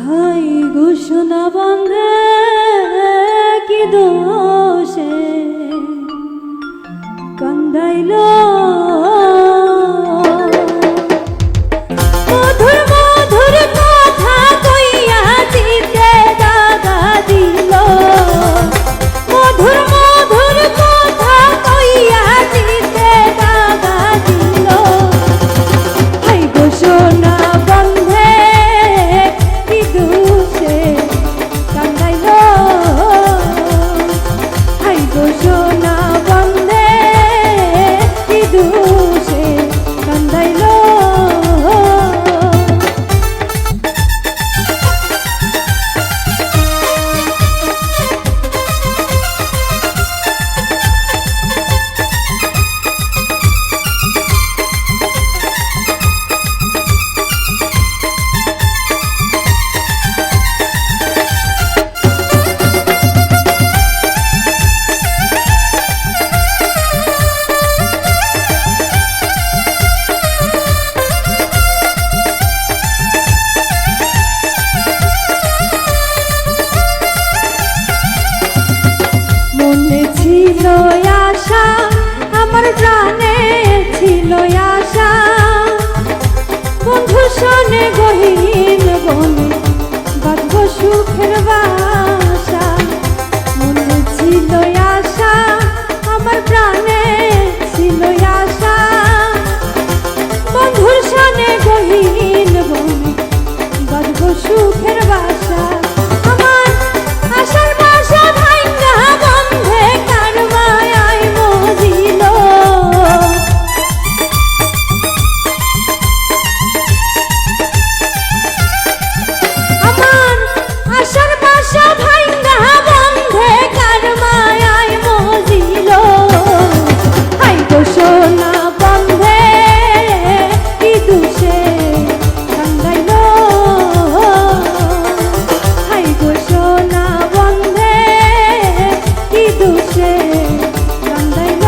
High ঘোষণা বন্ধে কি দোষে কান্দাইল মধুর মধুর কথা কইয়া চিতে দাগা দিল মধুর মধুর কথা কইয়া চিতে দাগা দিল হাই ঘোষণা বন্ধে কি দোষে কান্দাইল হাই ঘোষণা বন্ধে কি দোষে কান্দাইল ছিল আশা আমার প্রাণে ছিল আশা বন্ধু শোনে গহীন বনে বাঁধব সুখের বাসা মনে ছিল আশা আমার প্রাণে ছিল আশা বন্ধুর শোনে গহীন বনে বাঁধব সুখের বাসা আমার আশার বাসা ভাঙ্গা বন্ধে কার মায়ায় মজিল আমার আশার বাসা ভাঙ্গা বন্ধে কার মায়ায় মজিল হাই ঘোষণা বন্ধে কি দোষে কান্দাইল হাই ঘোষণা বন্ধে কি দোষে কান্দাইল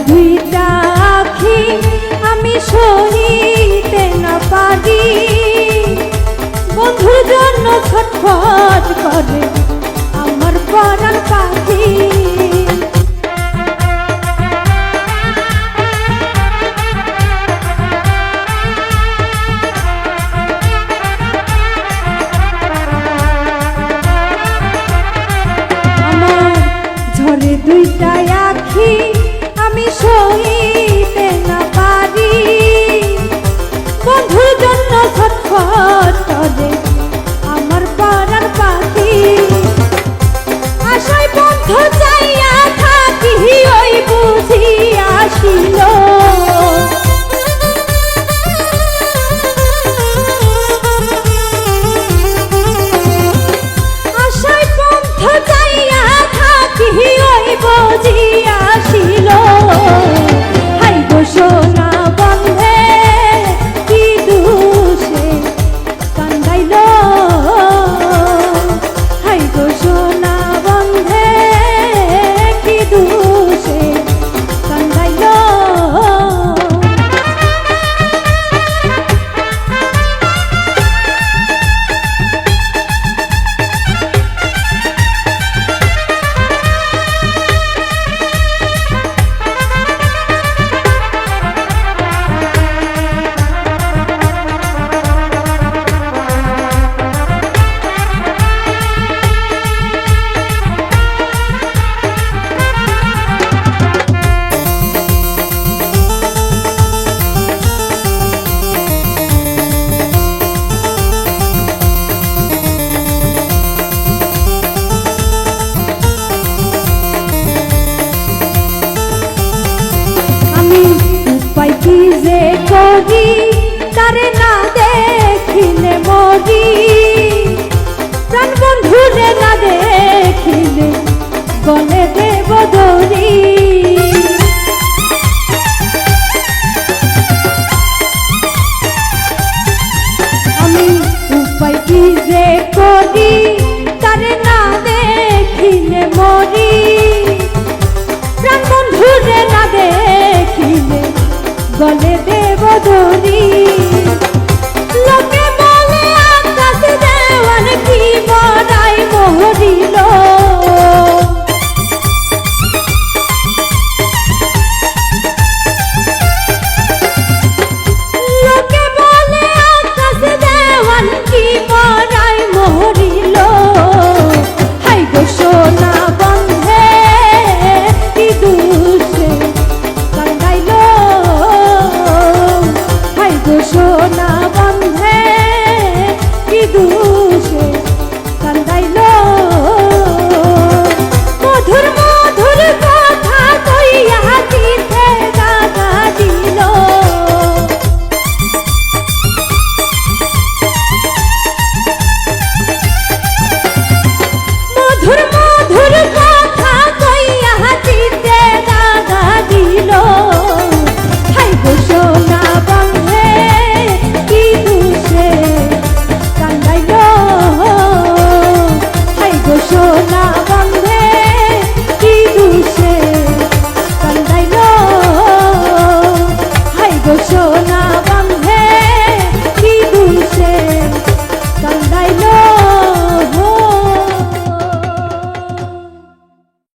দুইটা আখি আমি সহিতে না পারি বন্ধুর জন্য ছটফট করে আমার পরাণ পাখি আমার ঝরে দুইটা আখি আমি সহিতে না পারি বন্ধুর জন্য ছটফট করে আমার পাড়ার পাখি আশায় বন্ধু চাইয়া থাকি ওই বুঝি আসিল আশায় বন্ধু চাইয়া থাকি ওই বুঝি আসিল হাই ঘোষণা বন্ধে কি দোষে কান্দাইল হাই ঘোষণা বন্ধে কি দোষে কান্দাইল যে করি তারে না দেখিলে মরি, প্রাণ বন্ধুরে না দেখিলে গলে দেব দড়ি।